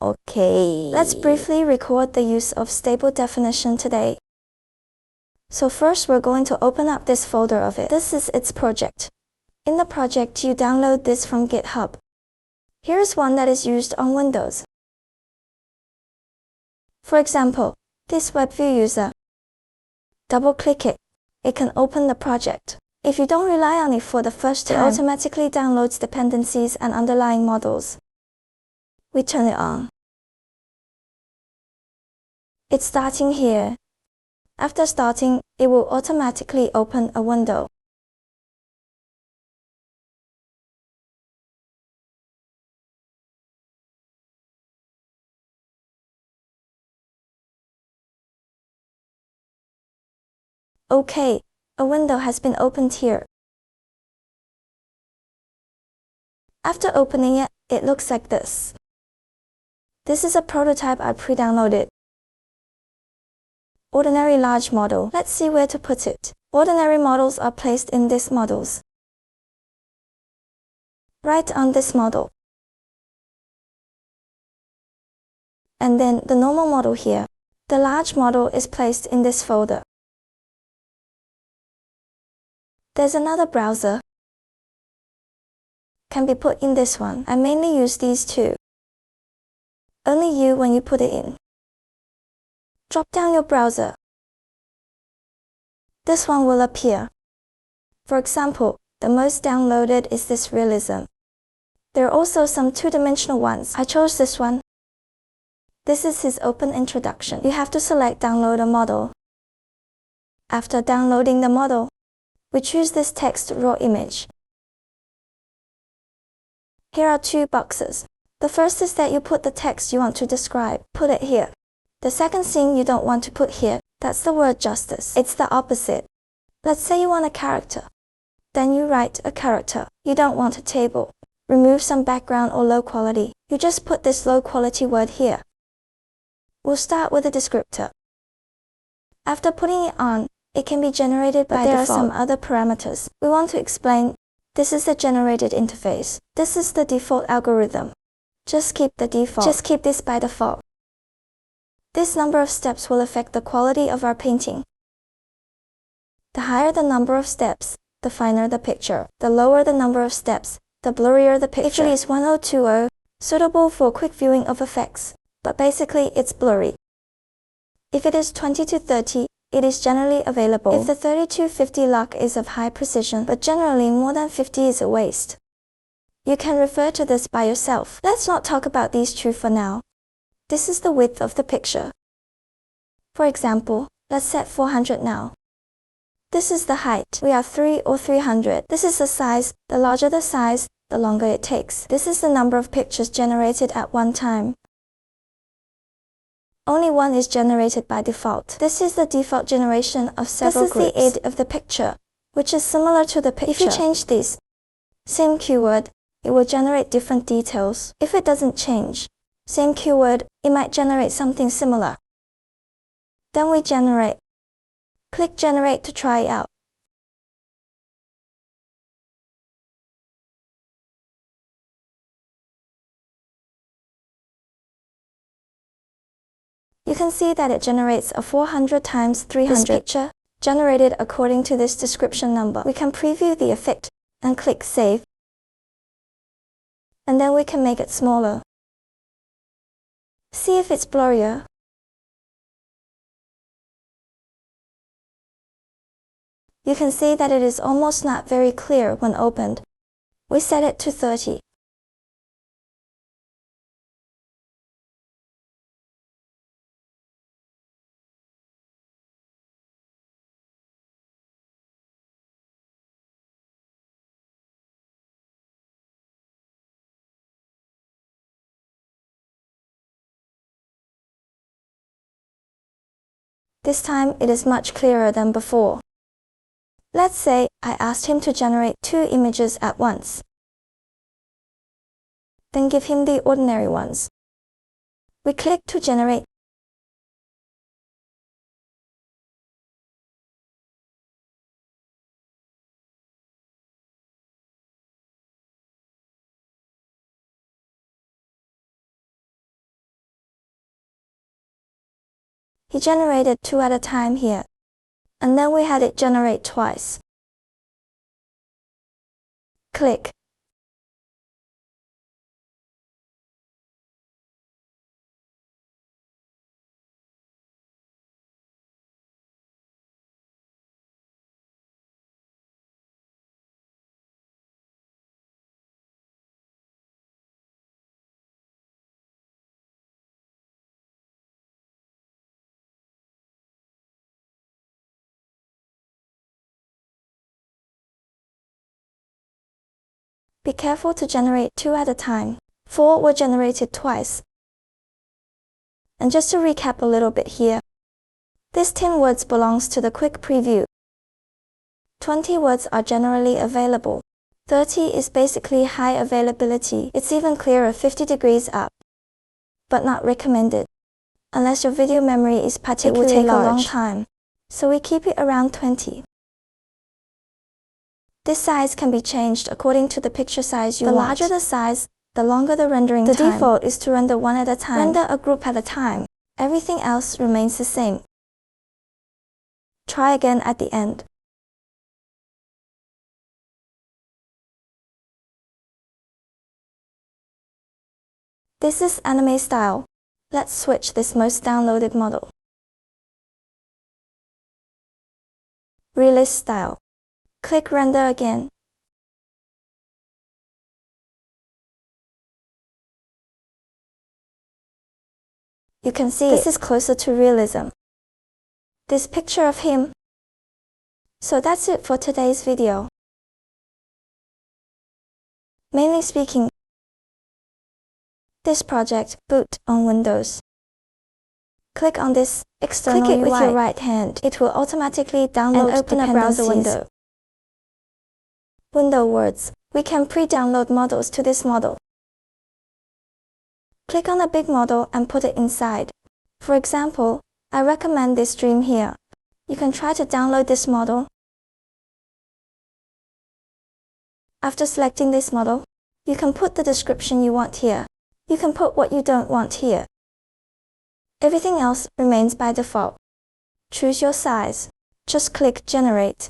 Okay. Let's briefly record the use of Stable Definition today. So first we're going to open up this folder of it. This is its project. In the project, you download this from GitHub. Here's one that is used on Windows. For example, this WebView user. Double-click it. It can open the project. If you don't rely on it for the first time, it automatically downloads dependencies and underlying models. We turn it on. It's starting here. After starting, it will automatically open a window. Okay, a window has been opened here. After opening it, it looks like this. This is a prototype I pre-downloaded. Ordinary large model. Let's see where to put it. Ordinary models are placed in this models. Right on this model. And then the normal model here. The large model is placed in this folder. There's another browser. Can be put in this one. I mainly use these two. Only you when you put it in. Drop down your browser. This one will appear. For example, the most downloaded is this realism. There are also some two-dimensional ones. I chose this one. This is his open introduction. You have to select download a model. After downloading the model, we choose this text raw image. Here are two boxes. The first is that you put the text you want to describe. Put it here. The second thing you don't want to put here, that's the word justice. It's the opposite. Let's say you want a character. Then you write a character. You don't want a table. Remove some background or low quality. You just put this low quality word here. We'll start with a descriptor. After putting it on, it can be generated by default. There are some other parameters. We want to explain. This is the generated interface. This is the default algorithm. Just keep the default. Just keep this by default. This number of steps will affect the quality of our painting. The higher the number of steps, the finer the picture. The lower the number of steps, the blurrier the picture. Usually it's 1020, suitable for quick viewing of effects, but basically it's blurry. If it is 20 to 30, it is generally available. If the 30 to 50 lock is of high precision, but generally more than 50 is a waste. You can refer to this by yourself. Let's not talk about these two for now. This is the width of the picture. For example, let's set 400 now. This is the height. We are 3 or 300. This is the size. The larger the size, the longer it takes. This is the number of pictures generated at one time. Only one is generated by default. This is the default generation of several groups. This is the id of the picture, which is similar to the picture. If you change this, same keyword, it will generate different details. If it doesn't change, same keyword, it might generate something similar. Then we generate. Click Generate to try it out. You can see that it generates a 400 times 300 picture, generated according to this description number. We can preview the effect and click Save. And then we can make it smaller. See if it's blurrier. You can see that it is almost not very clear when opened. We set it to 30. This time it is much clearer than before. Let's say I asked him to generate 2 images at once. Then give him the ordinary ones. We click to generate. He generated 2 at a time here. And then we had it generate twice. Click. Be careful to generate 2 at a time. 4 were generated twice. And just to recap a little bit here, this 10 words belongs to the quick preview. 20 words are generally available. 30 is basically high availability. It's even clearer 50 degrees up, but not recommended, unless your video memory is particularly large. It will take a long time, so we keep it around 20. This size can be changed according to the picture size you want. The larger the size, the longer the rendering time. The default is to render 1 at a time. Render a group at a time. Everything else remains the same. Try again at the end. This is anime style. Let's switch this most downloaded model. Realist style. Click render again. You can see this is closer to realism. This picture of him. So that's it for today's video. Mainly speaking, this project boot on Windows. Click on this external UI. Click it with your right hand. It will automatically download and open a browser window. Window words. We can pre-download models to this model. Click on a big model and put it inside. For example, I recommend this dream here. You can try to download this model. After selecting this model, you can put the description you want here. You can put what you don't want here. Everything else remains by default. Choose your size. Just click Generate.